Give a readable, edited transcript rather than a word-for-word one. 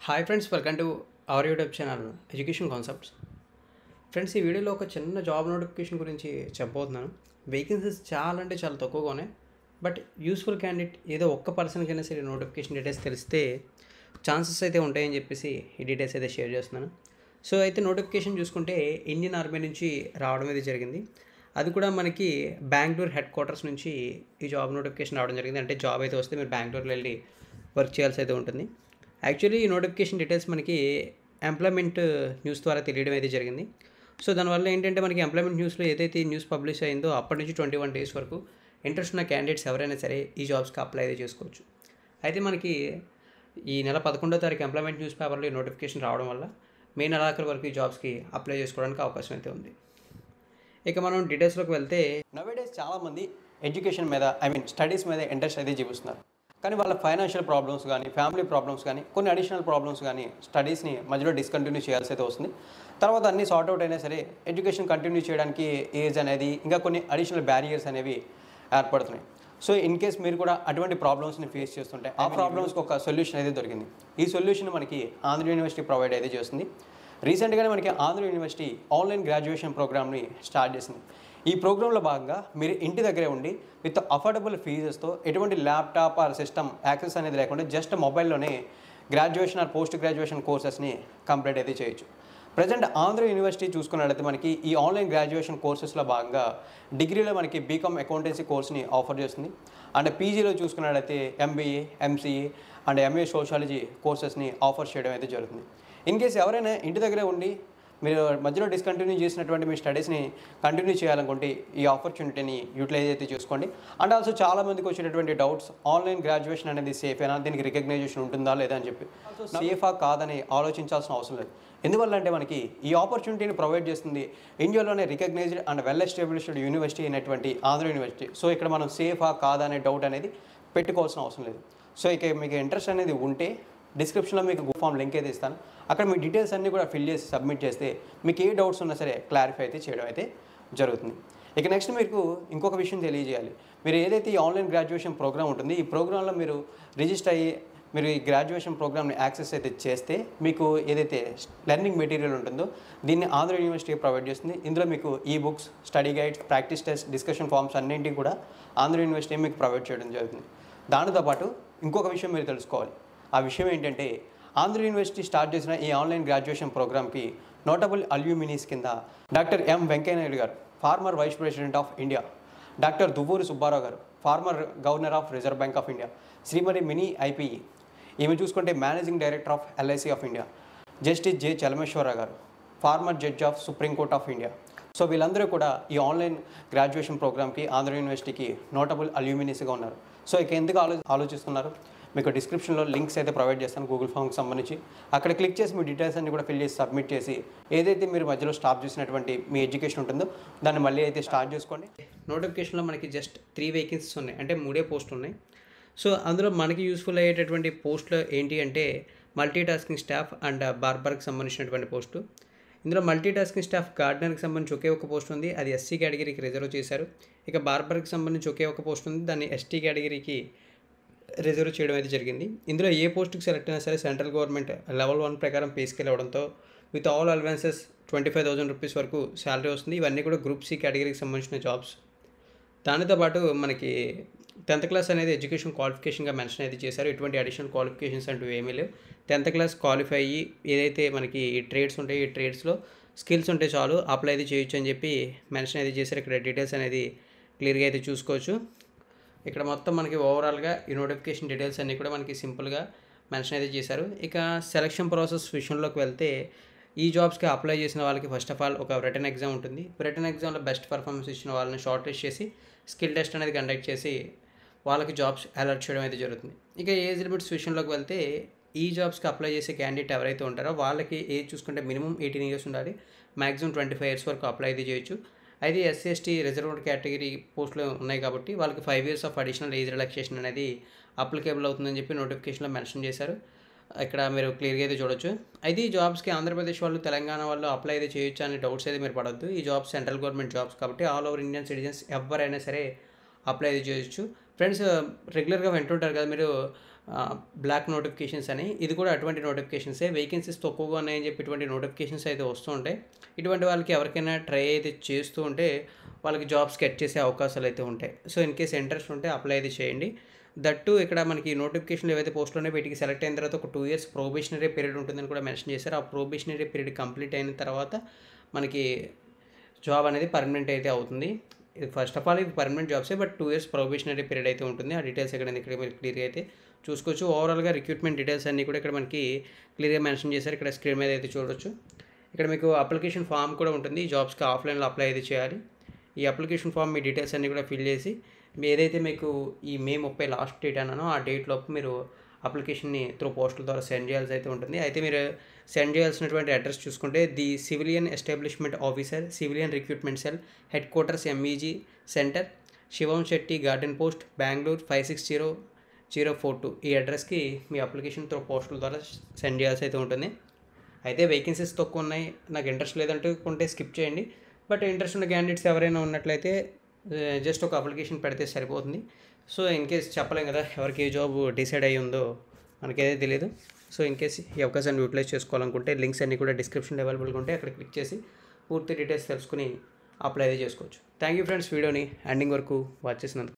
Hi friends, welcome to our YouTube channel education concepts. Friends, ఈ వీడియోలో ఒక చిన్న జాబ్ నోటిఫికేషన్ గురించి చెప్పబోతున్నాను. వేకెన్సీస్ చాలా అంటే చాలా తక్కువగా ఉన్నాయి. బట్ యూస్ఫుల్ క్యాండిడేట్ ఏదో ఒక్క పర్సన్కైనా సరే నోటిఫికేషన్ డీటెయిల్స్ తెలిస్తే ఛాన్సెస్ అయితే ఉంటాయని చెప్పేసి ఈ డీటెయిల్స్ అయితే షేర్ చేస్తున్నాను. సో అయితే నోటిఫికేషన్ చూసుకుంటే ఇండియన్ ఆర్మీ నుంచి రావడం అయితే జరిగింది. అది కూడా మనకి బెంగళూరు హెడ్ క్వార్టర్స్ నుంచి ఈ జాబ్ నోటిఫికేషన్ రావడం జరిగింది. అంటే జాబ్ అయితే వస్తే మీరు బెంగళూరులో వెళ్ళి వర్క్ చేయాల్సి అయితే ఉంటుంది. యాక్చువల్లీ ఈ నోటిఫికేషన్ డీటెయిల్స్ మనకి ఎంప్లాయ్మెంట్ న్యూస్ ద్వారా తెలియడం అయితే జరిగింది. సో దానివల్ల ఏంటంటే మనకి ఎంప్లాయ్మెంట్ న్యూస్లో ఏదైతే న్యూస్ పబ్లిష్ అయిందో అప్పటి నుంచి 21 days వరకు ఇంట్రెస్ట్ ఉన్న క్యాండిడేట్స్ ఎవరైనా సరే ఈ జాబ్స్కి అప్లై అయితే చేసుకోవచ్చు. అయితే మనకి ఈ నెల 11వ తారీఖు ఎంప్లాయ్మెంట్ న్యూస్ పేపర్లో ఈ నోటిఫికేషన్ రావడం వల్ల మే నెలాఖరు వరకు ఈ జాబ్స్కి అప్లై చేసుకోవడానికి అవకాశం అయితే ఉంది. ఇక మనం డీటెయిల్స్లోకి వెళ్తే నవేడేస్ చాలామంది ఎడ్యుకేషన్ మీద స్టడీస్ మీద ఇంట్రెస్ట్ అయితే చూపిస్తున్నారు. కానీ వాళ్ళ ఫైనాన్షియల్ ప్రాబ్లమ్స్ కానీ ఫ్యామిలీ ప్రాబ్లమ్స్ కానీ కొన్ని అడిషనల్ ప్రాబ్లమ్స్ కానీ స్టడీస్ని మధ్యలో డిస్కంటిన్యూ చేయాల్సి అయితే వస్తుంది. తర్వాత అన్నీ సార్ట్అవుట్ అయినా సరే ఎడ్యుకేషన్ కంటిన్యూ చేయడానికి ఏజ్ అనేది ఇంకా కొన్ని అడిషనల్ బ్యారియర్స్ అనేవి ఏర్పడుతున్నాయి. సో ఇన్ కేస్ మీరు కూడా అటువంటి ప్రాబ్లమ్స్ని ఫేస్ చేస్తుంటే ఆ ప్రాబ్లమ్స్కి ఒక సొల్యూషన్ అయితే దొరికింది. ఈ సొల్యూషన్ మనకి ఆంధ్ర యూనివర్సిటీ ప్రొవైడ్ అయితే చేస్తుంది. రీసెంట్గానే మనకి ఆంధ్ర యూనివర్సిటీ ఆన్లైన్ గ్రాడ్యుయేషన్ ప్రోగ్రామ్ని స్టార్ట్ చేసింది. ఈ ప్రోగ్రాంలో భాగంగా మీరు ఇంటి దగ్గరే ఉండి విత్ అఫోర్డబుల్ ఫీజెస్తో ఎటువంటి ల్యాప్టాప్ ఆర్ సిస్టమ్ యాక్సెస్ అనేది లేకుండా జస్ట్ మొబైల్లోనే గ్రాడ్యుయేషన్ ఆర్ పోస్ట్ గ్రాడ్యుయేషన్ కోర్సెస్ని కంప్లీట్ అయితే చేయొచ్చు. ప్రజెంట్ ఆంధ్ర యూనివర్సిటీ చూసుకున్నట్లయితే మనకి ఈ ఆన్లైన్ గ్రాడ్యుయేషన్ కోర్సెస్లో భాగంగా డిగ్రీలో మనకి బీకామ్ అకౌంటెన్సీ కోర్స్ని ఆఫర్ చేస్తుంది. అండ్ పీజీలో చూసుకున్నట్లయితే MBA, MCA and MA sociology కోర్సెస్ని ఆఫర్ చేయడం అయితే జరుగుతుంది. ఇన్ కేస్ ఎవరైనా ఇంటి దగ్గరే ఉండి మీరు మధ్యలో డిస్కంటిన్యూ చేసినటువంటి మీ స్టడీస్ని కంటిన్యూ చేయాలనుకుంటే ఈ ఆపర్చునిటీని యూటిలైజ్ అయితే చేసుకోండి. అండ్ ఆల్సో చాలామందికి వచ్చేటటువంటి డౌట్స్, ఆన్లైన్ గ్రాడ్యుయేషన్ అనేది సేఫేనా, దీనికి రికగ్నైజేషన్ ఉంటుందా లేదా అని చెప్పి సేఫా కాదని ఆలోచించాల్సిన అవసరం లేదు. ఎందువల్ల అంటే మనకి ఈ ఆపర్చునిటీని ప్రొవైడ్ చేస్తుంది ఇండియాలోనే recognized and well established university అయినటువంటి ఆంధ్ర యూనివర్సిటీ. సో ఇక్కడ మనం సేఫా కాదా అనే డౌట్ అనేది పెట్టుకోవాల్సిన అవసరం లేదు. సో ఇక మీకు ఇంట్రెస్ట్ అనేది ఉంటే డిస్క్రిప్షన్లో మీకు గూగుల్ ఫామ్ లింక్ అయితే ఇస్తాను. అక్కడ మీ డీటెయిల్స్ అన్నీ కూడా ఫిల్ చేసి సబ్మిట్ చేస్తే మీకు ఏ డౌట్స్ ఉన్నా సరే క్లారిఫై అయితే చేయడం అయితే జరుగుతుంది. ఇక నెక్స్ట్ మీకు ఇంకొక విషయం తెలియజేయాలి. మీరు ఏదైతే ఈ ఆన్లైన్ గ్రాడ్యుయేషన్ ప్రోగ్రామ్ ఉంటుంది, ఈ ప్రోగ్రాంలో మీరు రిజిస్టర్ అయ్యి మీరు ఈ గ్రాడ్యుయేషన్ ప్రోగ్రామ్ని యాక్సెస్ అయితే చేస్తే మీకు ఏదైతే లెర్నింగ్ మెటీరియల్ ఉంటుందో దీన్ని ఆంధ్ర యూనివర్సిటీ ప్రొవైడ్ చేస్తుంది. ఇందులో మీకు ఈ books, study guides, practice test, discussion forms అన్నింటినీ కూడా ఆంధ్ర యూనివర్సిటీ మీకు ప్రొవైడ్ చేయడం జరుగుతుంది. దానితో పాటు ఇంకొక విషయం మీరు తెలుసుకోవాలి. ఆ విషయం ఏంటంటే ఆంధ్ర యూనివర్సిటీ స్టార్ట్ చేసిన ఈ ఆన్లైన్ గ్రాడ్యుయేషన్ ప్రోగ్రామ్కి నోటబుల్ అల్యూమినీస్ కింద డాక్టర్ ఎం వెంకయ్య నాయుడు గారు, former vice president of India, doctor Duvvuri Subbarao గారు, former governor of Reserve Bank of India, Shrimati Mini Ipe, ఈమె చూసుకుంటే managing director of LIC of India, justice J Chalameswararao గారు, former judge of Supreme Court of India. So వీళ్ళందరూ కూడా ఈ online graduation ప్రోగ్రామ్కి ఆంధ్ర యూనివర్సిటీకి నోటబుల్ అల్యూమినీస్గా ఉన్నారు. సో ఇక ఎందుకు ఆలోచిస్తున్నారు, మీకు డిస్క్రిప్షన్లో లింక్స్ అయితే ప్రొవైడ్ చేస్తాను గూగుల్ ఫామ్కి సంబంధించి. అక్కడ క్లిక్ చేసి మీ డీటెయిల్స్ అన్ని కూడా ఫిల్ చేసి సబ్మిట్ చేసి ఏదైతే మీరు మధ్యలో స్టాప్ చేసినటువంటి మీ ఎడ్యుకేషన్ ఉంటుందో దాన్ని మళ్ళీ అయితే స్టార్ట్ చేసుకోండి. నోటిఫికేషన్లో మనకి జస్ట్ 3 వేకెన్సీస్ ఉన్నాయి, అంటే 3 పోస్టులు ఉన్నాయి. సో అందులో మనకి యూస్ఫుల్ అయ్యేటటువంటి పోస్టులు ఏంటి అంటే మల్టీ టాస్కింగ్ స్టాఫ్ అండ్ బార్బర్కి సంబంధించినటువంటి పోస్టు. ఇందులో మల్టీ టాస్కింగ్ స్టాఫ్ గార్డెనర్కి సంబంధించి ఒకే ఒక పోస్ట్ ఉంది, అది ఎస్సీ కేటగిరీకి రిజర్వ్ చేశారు. ఇక బార్బర్కి సంబంధించి ఒకే ఒక పోస్ట్ ఉంది, దాన్ని ఎస్టీ కేటగిరీకి రిజర్వ్ చేయడం అయితే జరిగింది. ఇందులో ఏ పోస్ట్కి సెలెక్ట్ అయినా సరే సెంట్రల్ గవర్నమెంట్ లెవెల్ 1 ప్రకారం పే స్కేల్ అవ్వడంతో విత్ ఆల్ అలవెన్సెస్ 25,000 రూపీస్ వరకు శాలరీ వస్తుంది. ఇవన్నీ కూడా గ్రూప్ సి కేటగిరీకి సంబంధించిన జాబ్స్. దానితో పాటు మనకి 10th క్లాస్ అనేది ఎడ్యుకేషన్ క్వాలిఫికేషన్గా మెన్షన్ అయితే చేశారు. ఎటువంటి అడిషనల్ క్వాలిఫికేషన్స్ అంటూ ఏమీ లేవు. 10th క్లాస్ క్వాలిఫై అయ్యి ఏదైతే మనకి ట్రేడ్స్ ఉంటాయి, ఈ ట్రేడ్స్లో స్కిల్స్ ఉంటే చాలు అప్లై అయితే చేయొచ్చు అని చెప్పి మెన్షన్ అయితే చేశారు. ఇక్కడ డీటెయిల్స్ అనేది క్లియర్గా అయితే చూసుకోవచ్చు. ఇక్కడ మొత్తం మనకి ఓవరాల్గా ఈ నోటిఫికేషన్ డీటెయిల్స్ అన్నీ కూడా మనకి సింపుల్గా మెన్షన్ అయితే చేశారు. ఇక సెలక్షన్ ప్రాసెస్ విషయంలోకి వెళ్తే ఈ జాబ్స్కి అప్లై చేసిన వాళ్ళకి ఫస్ట్ ఆఫ్ ఆల్ ఒక రిటన్ ఎగ్జామ్ ఉంటుంది. రిటన్ ఎగ్జామ్లో బెస్ట్ పర్ఫార్మెన్స్ ఇచ్చిన వాళ్ళని షార్ట్ లిస్ట్ చేసి స్కిల్ టెస్ట్ అనేది కండక్ట్ చేసి వాళ్ళకి జాబ్స్ అలాట్ చేయడం అయితే జరుగుతుంది. ఇక ఏజ్ లిమిట్స్ విషయంలోకి వెళ్తే ఈ జాబ్స్కి అప్లై చేసే క్యాండిడేట్ ఎవరైతే ఉంటారో వాళ్ళకి ఏజ్ చూసుకుంటే మినిమం 18 years ఉండాలి, మ్యాక్సిమం 25 years వరకు అప్లై అయితే చేయొచ్చు. అయితే ఎస్సీ ఎస్టీ రిజర్వ్డ్ కేటగిరీ పోస్టులు ఉన్నాయి కాబట్టి వాళ్ళకి 5 years of additional age relaxation అనేది అప్లికేబుల్ అవుతుందని చెప్పి నోటిఫికేషన్లో మెన్షన్ చేశారు. ఇక్కడ మీరు క్లియర్గా అయితే చూడొచ్చు. అయితే ఈ జాబ్స్కి ఆంధ్రప్రదేశ్ వాళ్ళు, తెలంగాణ వాళ్ళు అప్లై అయితే చేయొచ్చు అనే డౌట్స్ అయితే మీరు పడవద్దు. ఈ జాబ్స్ సెంట్రల్ గవర్నమెంట్ జాబ్స్ కాబట్టి ఆల్ ఓవర్ ఇండియన్ సిటిజన్స్ ఎవరైనా సరే అప్లై అయితే చేయొచ్చు. ఫ్రెండ్స్, రెగ్యులర్గా వింటుంటారు కదా మీరు, బ్లాక్ నోటిఫికేషన్స్ అని, ఇది కూడా అటువంటి నోటిఫికేషన్సే. వేకెన్సీస్ తక్కువగా ఉన్నాయని చెప్పి ఇటువంటి నోటిఫికేషన్స్ అయితే వస్తూ ఉంటాయి. ఇటువంటి వాళ్ళకి ఎవరికైనా ట్రై అయితే చేస్తూ ఉంటే వాళ్ళకి జాబ్స్ గెట్ చేసే అవకాశాలు అయితే ఉంటాయి. సో ఇన్ కేస్ ఇంట్రెస్ట్ ఉంటే అప్లై అయితే చేయండి. దట్టు ఇక్కడ మనకి నోటిఫికేషన్లు ఏవైతే పోస్టులు ఉన్నాయో వీటికి సెలెక్ట్ అయిన తర్వాత ఒక 2 years ప్రొబేషనరీ పీరియడ్ ఉంటుందని కూడా మెన్షన్ చేశారు. ఆ ప్రొబేషనరీ పీరియడ్ కంప్లీట్ అయిన తర్వాత మనకి జాబ్ అనేది పర్మనెంట్ అయితే అవుతుంది. ఇది ఫస్ట్ ఆఫ్ ఆల్ ఇది పర్మనెంట్ జాబ్సే, బట్ 2 years ప్రొబేషనరీ పీరియడ్ అయితే ఉంటుంది. ఆ డీటెయిల్స్ ఇక్కడ మీరు క్లియర్గా అయితే చూసుకోవచ్చు. ఓవరాల్గా రిక్రూట్మెంట్ డీటెయిల్స్ అన్నీ కూడా ఇక్కడ మనకి క్లియర్గా మెన్షన్ చేశారు. ఇక్కడ స్క్రీన్ మీద అయితే చూడొచ్చు. ఇక్కడ మీకు అప్లికేషన్ ఫామ్ కూడా ఉంటుంది. ఈ జాబ్స్కి ఆఫ్లైన్లో అప్లై అయితే చేయాలి. ఈ అప్లికేషన్ ఫామ్ మీ డీటెయిల్స్ అన్నీ కూడా ఫిల్ చేసి ఏదైతే మీకు ఈ May 30 లాస్ట్ డేట్ అన్నానో ఆ డేట్ లోపు మీరు అప్లికేషన్ని త్రూ పోస్టల్ ద్వారా సెండ్ చేయాల్సి అయితే ఉంటుంది. అయితే మీరు సెండ్ చేయాల్సినటువంటి అడ్రస్ చూసుకుంటే the civilian establishment officer, civilian recruitment cell, head quarters MEG centre, Shivam Shetty garden post, Bengaluru 560042 ఈ అడ్రస్కి మీ అప్లికేషన్ త్రూ పోస్టల్ ద్వారా సెండ్ చేయాల్సి అయితే ఉంటుంది. అయితే వేకెన్సీస్ తక్కువ ఉన్నాయి, నాకు ఇంట్రెస్ట్ లేదంటే స్కిప్ చేయండి. బట్ ఇంట్రెస్ట్ ఉన్న క్యాండిడేట్స్ ఎవరైనా ఉన్నట్లయితే జస్ట్ ఒక అప్లికేషన్ పెడితే సరిపోతుంది. సో ఇన్ కేస్ చెప్పలేం కదా, ఎవరికి ఏ జాబ్ డిసైడ్ అయ్యి ఉందో మనకైతే తెలియదు. సో ఇన్ కేస్ ఈ అవకాశాన్ని యూటిలైజ్ చేసుకోవాలనుకుంటే లింక్స్ అన్నీ కూడా డిస్క్రిప్షన్లో అవైలబుల్గా ఉంటాయి. అక్కడ క్లిక్ చేసి పూర్తి డీటెయిల్స్ తెలుసుకుని అప్లై అయితే చేసుకోవచ్చు. థ్యాంక్ యూ ఫ్రెండ్స్, వీడియోని ఎండింగ్ వరకు వాచ్ చేసినందుకు.